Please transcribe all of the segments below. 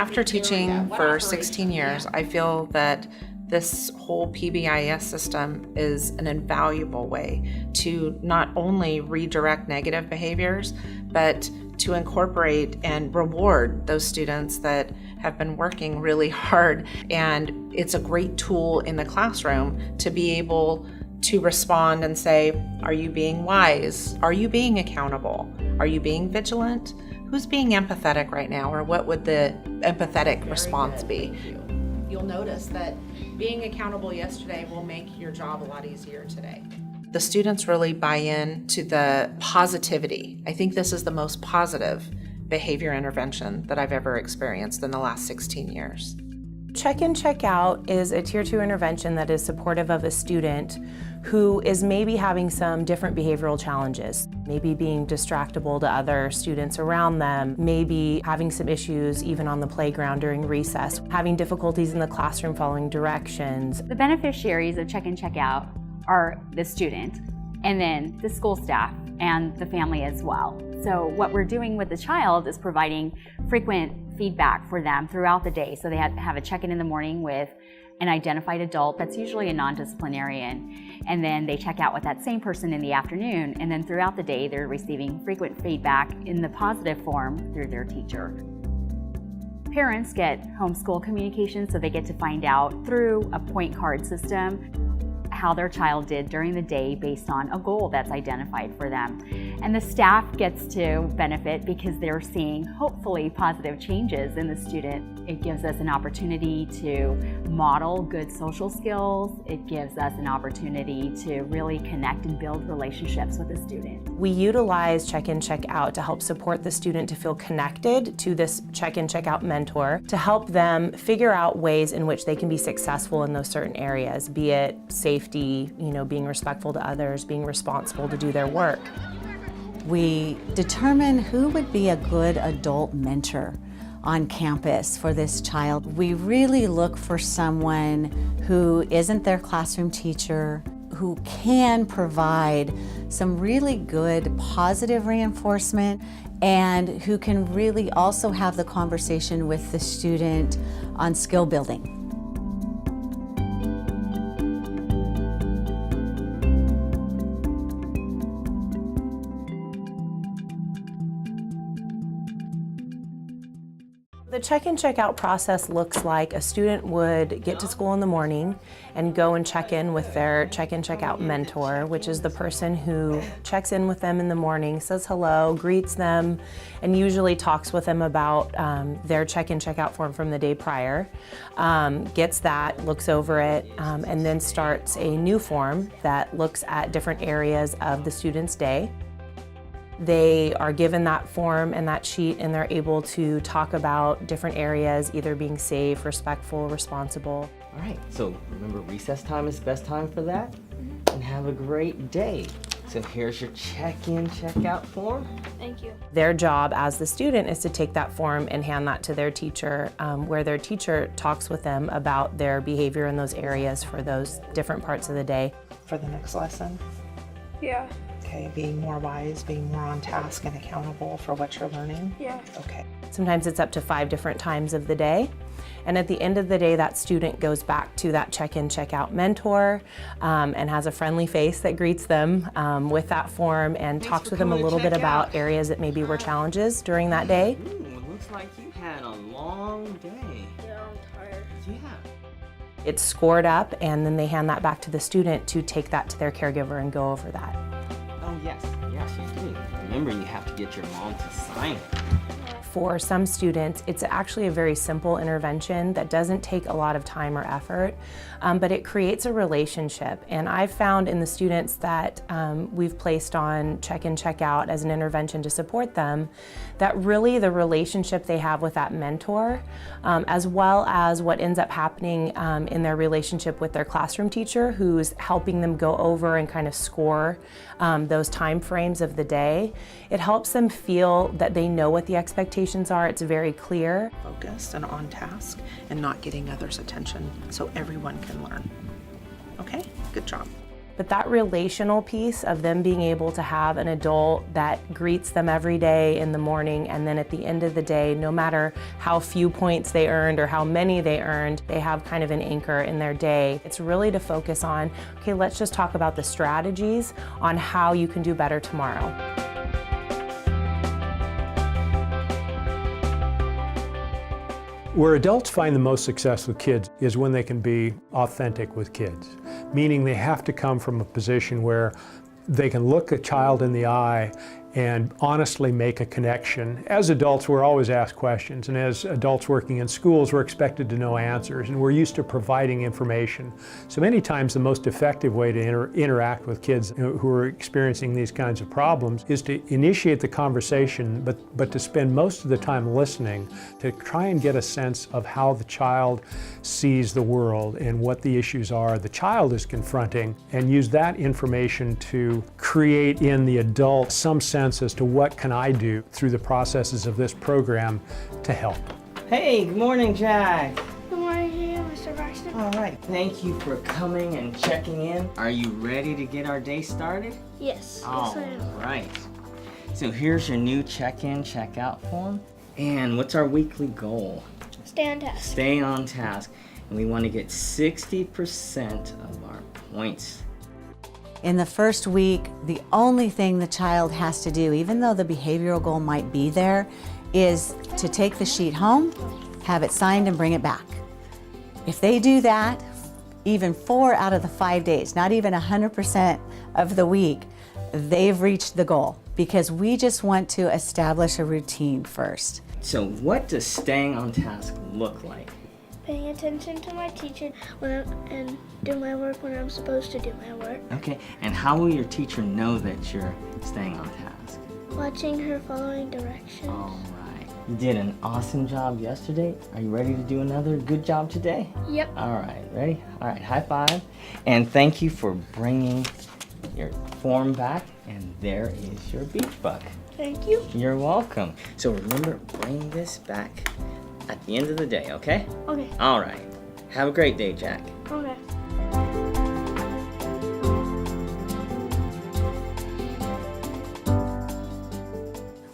After teaching for 16 years, I feel that this whole PBIS system is an invaluable way to not only redirect negative behaviors, but to incorporate and reward those students that have been working really hard. And it's a great tool in the classroom to be able to respond and say, are you being wise? Are you being accountable? Are you being vigilant? Who's being empathetic right now, or what would the empathetic response be? You'll notice that being accountable yesterday will make your job a lot easier today. The students really buy in to the positivity. I think this is the most positive behavior intervention that I've ever experienced in the last 16 years. Check-in, check-out is a Tier 2 intervention that is supportive of a student who is maybe having some different behavioral challenges, maybe being distractible to other students around them, maybe having some issues even on the playground during recess, having difficulties in the classroom following directions. The beneficiaries of check-in, check-out are the student, and then the school staff and the family as well. So what we're doing with the child is providing frequent feedback for them throughout the day. So they have a check-in in the morning with an identified adult that's usually a non-disciplinarian, and then they check out with that same person in the afternoon, and then throughout the day they're receiving frequent feedback in the positive form through their teacher. Parents get homeschool communication, so they get to find out through a point card system how their child did during the day based on a goal that's identified for them. And the staff gets to benefit because they're seeing hopefully positive changes in the student. It gives us an opportunity to model good social skills. It gives us an opportunity to really connect and build relationships with the student. We utilize check-in, check-out to help support the student to feel connected to this check-in, check-out mentor, to help them figure out ways in which they can be successful in those certain areas, be it safety, being respectful to others, being responsible to do their work. We determine who would be a good adult mentor on campus for this child. We really look for someone who isn't their classroom teacher, who can provide some really good positive reinforcement, and who can really also have the conversation with the student on skill building. The check-in, check-out process looks like a student would get to school in the morning and go and check in with their check-in, check-out mentor, which is the person who checks in with them in the morning, says hello, greets them, and usually talks with them about their check-in, check-out form from the day prior, gets that, looks over it, and then starts a new form that looks at different areas of the student's day. They are given that form and that sheet, and they're able to talk about different areas, either being safe, respectful, responsible. All right, so remember, recess time is the best time for that, and have a great day. So here's your check-in, check-out form. Thank you. Their job as the student is to take that form and hand that to their teacher, where their teacher talks with them about their behavior in those areas for those different parts of the day. For the next lesson? Yeah. Okay, being more wise, being more on task and accountable for what you're learning? Yeah. Okay. Sometimes it's up to 5 different times of the day. And at the end of the day, that student goes back to that check-in, check-out mentor and has a friendly face that greets them with that form and talks with them a little bit about areas that maybe were challenges during that day. Ooh, it looks like you had a long day. Yeah, I'm tired. Yeah. It's scored up, and then they hand that back to the student to take that to their caregiver and go over that. Oh yes, you do. Remember, you have to get your mom to sign it. For some students, it's actually a very simple intervention that doesn't take a lot of time or effort, but it creates a relationship. And I've found in the students that we've placed on check-in, check-out as an intervention to support them, that really the relationship they have with that mentor, as well as what ends up happening in their relationship with their classroom teacher, who's helping them go over and kind of score those time frames of the day, it helps them feel that they know what the expectations are. It's very clear. Focused and on task and not getting others' attention so everyone can learn. Okay, good job. But that relational piece of them being able to have an adult that greets them every day in the morning, and then at the end of the day, no matter how few points they earned or how many they earned, they have kind of an anchor in their day. It's really to focus on, okay, let's just talk about the strategies on how you can do better tomorrow. Where adults find the most success with kids is when they can be authentic with kids, meaning they have to come from a position where they can look a child in the eye and honestly make a connection. As adults, we're always asked questions, and as adults working in schools, we're expected to know answers, and we're used to providing information. So many times the most effective way to interact with kids who are experiencing these kinds of problems is to initiate the conversation, but to spend most of the time listening, to try and get a sense of how the child sees the world and what the issues are the child is confronting, and use that information to create in the adult some sense as to what can I do through the processes of this program to help. Hey, good morning, Jack. Good morning, Mr. Braxton. All right, thank you for coming and checking in. Are you ready to get our day started? Yes. All Yes, I am. right. So here's your new check-in, check-out form. And what's our weekly goal? Stay on task. Stay on task. And we want to get 60% of our points. In the first week, the only thing the child has to do, even though the behavioral goal might be there, is to take the sheet home, have it signed, and bring it back. If they do that, even 4 out of the 5 days, not even 100% of the week, they've reached the goal, because we just want to establish a routine first. So what does staying on task look like? Paying attention to my teacher and do my work when I'm supposed to do my work. Okay, and how will your teacher know that you're staying on task? Watching her, following directions. All right. You did an awesome job yesterday. Are you ready to do another good job today? Yep. All right, ready? All right, high five. And thank you for bringing your form back. And there is your beach buck. Thank you. You're welcome. So remember, bring this back at the end of the day, okay? Okay. All right. Have a great day, Jack. Okay.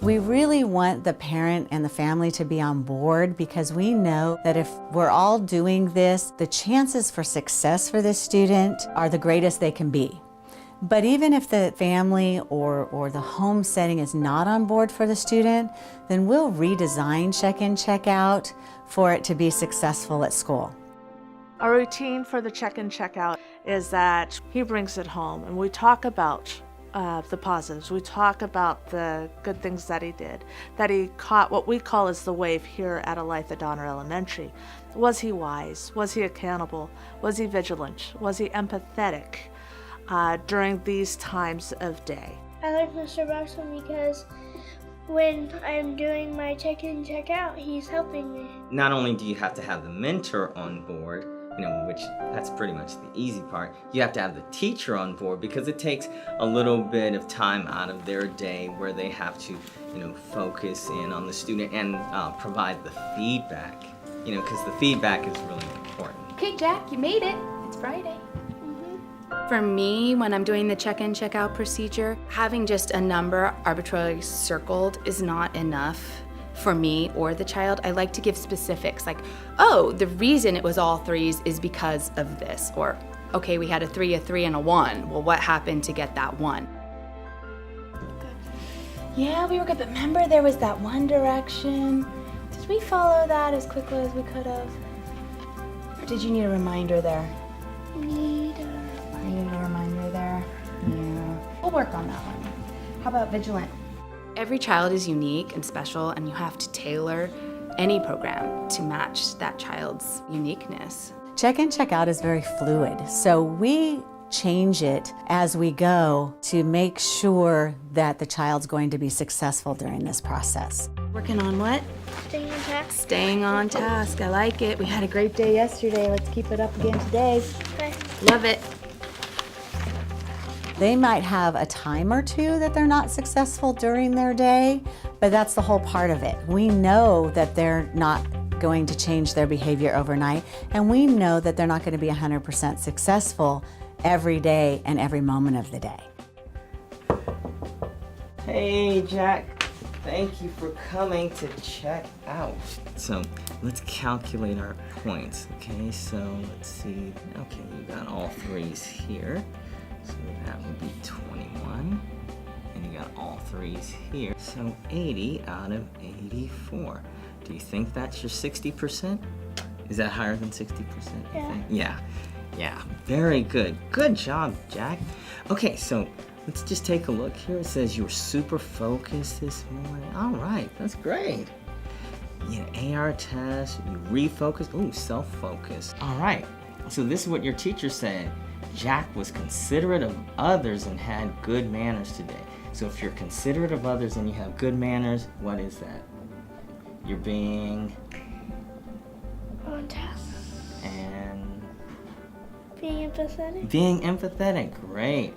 We really want the parent and the family to be on board, because we know that if we're all doing this, the chances for success for this student are the greatest they can be. But even if the family or the home setting is not on board for the student, then we'll redesign check-in, check-out for it to be successful at school. Our routine for the check-in, check-out is that he brings it home, and we talk about the positives. We talk about the good things that he did, that he caught what we call as the wave here at Olathe Donner Elementary. Was he wise? Was he accountable? Was he vigilant? Was he empathetic during these times of day? I like Mr. Braxton because when I'm doing my check-in, check-out, he's helping me. Not only do you have to have the mentor on board, which that's pretty much the easy part, you have to have the teacher on board, because it takes a little bit of time out of their day where they have to, focus in on the student and provide the feedback, because the feedback is really important. Okay, Jack, you made it. It's Friday. For me, when I'm doing the check-in, check-out procedure, having just a number arbitrarily circled is not enough for me or the child. I like to give specifics, like, oh, the reason it was all 3s is because of this, or okay, we had a 3, a 3, and a 1. Well, what happened to get that 1? Yeah, we were good, but remember there was that one direction. Did we follow that as quickly as we could have? Or did you need a reminder there? I needed a reminder there. Yeah. We'll work on that one. How about vigilant? Every child is unique and special, and you have to tailor any program to match that child's uniqueness. Check-in, check-out is very fluid, so we change it as we go to make sure that the child's going to be successful during this process. Working on what? Staying on task. Staying on task. I like it. We had a great day yesterday. Let's keep it up again today. Okay. Love it. They might have a time or two that they're not successful during their day, but that's the whole part of it. We know that they're not going to change their behavior overnight, and we know that they're not going to be 100% successful every day and every moment of the day. Hey, Jack. Thank you for coming to check out. So let's calculate our points, okay? So let's see. Okay, you got all threes here. So that would be 21. And you got all threes here. So 80 out of 84. Do you think that's your 60%? Is that higher than 60%? Yeah. Yeah, very good. Good job, Jack. Okay, so let's just take a look here. It says you were super focused this morning. All right, that's great. You had AR test, you refocused. Ooh, self-focus. All right, so this is what your teacher said. Jack was considerate of others and had good manners today. So if you're considerate of others and you have good manners, what is that? You're being... On task. And... Being empathetic. Being empathetic, great.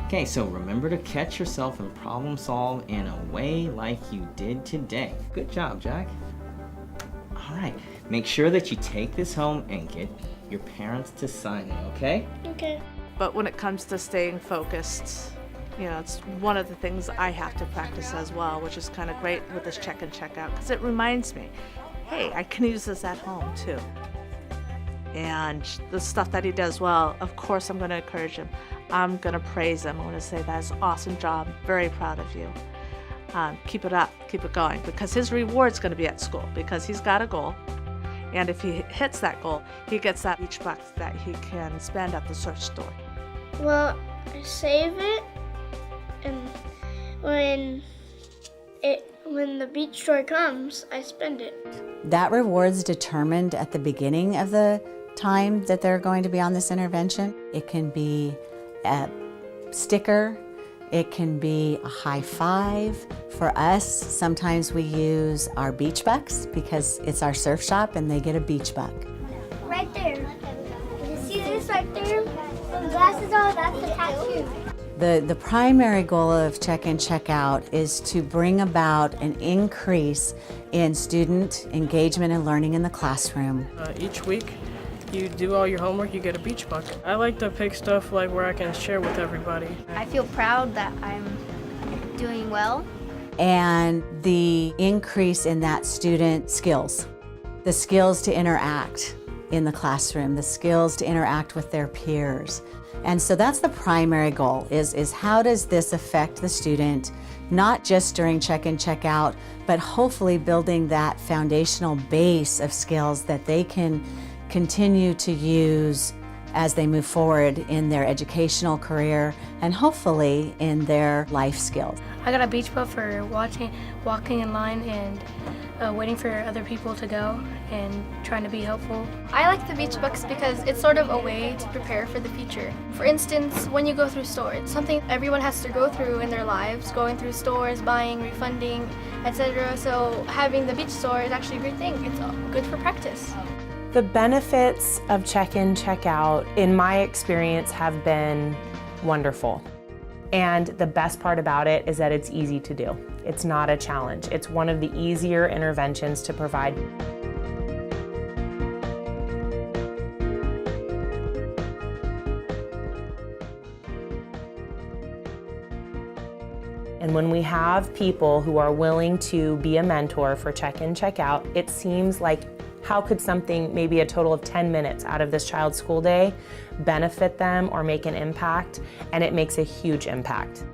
Okay, so remember to catch yourself and problem solve in a way like you did today. Good job, Jack. All right, make sure that you take this home and get your parents to sign it, okay? Okay. But when it comes to staying focused, you know, it's one of the things I have to practice as well, which is kind of great with this check and check out, because it reminds me, hey, I can use this at home too. And the stuff that he does well, of course I'm going to encourage him. I'm going to praise him. I'm going to say that's an awesome job. Very proud of you. Keep it up. Keep it going. Because his reward's going to be at school because he's got a goal. And if he hits that goal, he gets that each buck that he can spend at the search store. Well, I save it, and when the beach store comes, I spend it. That reward's determined at the beginning of the time that they're going to be on this intervention. It can be a sticker, it can be a high five. For us, sometimes we use our beach bucks because it's our surf shop and they get a beach buck. Right there. You see this right there? The glasses on, that's the tattoo. The primary goal of Check In, Check Out is to bring about an increase in student engagement and learning in the classroom. Each week, you do all your homework, you get a beach buck. I like to pick stuff like where I can share with everybody. I feel proud that I'm doing well. And the increase in that student skills, the skills to interact in the classroom, the skills to interact with their peers. And so that's the primary goal, is how does this affect the student, not just during check in, check out, but hopefully building that foundational base of skills that they can continue to use as they move forward in their educational career and hopefully in their life skills. I got a beach bug for walking in line and waiting for other people to go and trying to be helpful. I like the beach books because it's sort of a way to prepare for the future. For instance, when you go through stores, it's something everyone has to go through in their lives, going through stores, buying, refunding, etc. So having the beach store is actually a great thing. It's good for practice. The benefits of Check In, Check Out, in my experience, have been wonderful. And the best part about it is that it's easy to do. It's not a challenge. It's one of the easier interventions to provide. And when we have people who are willing to be a mentor for Check In, Check Out, it seems like how could something, maybe a total of 10 minutes out of this child's school day, benefit them or make an impact? And it makes a huge impact.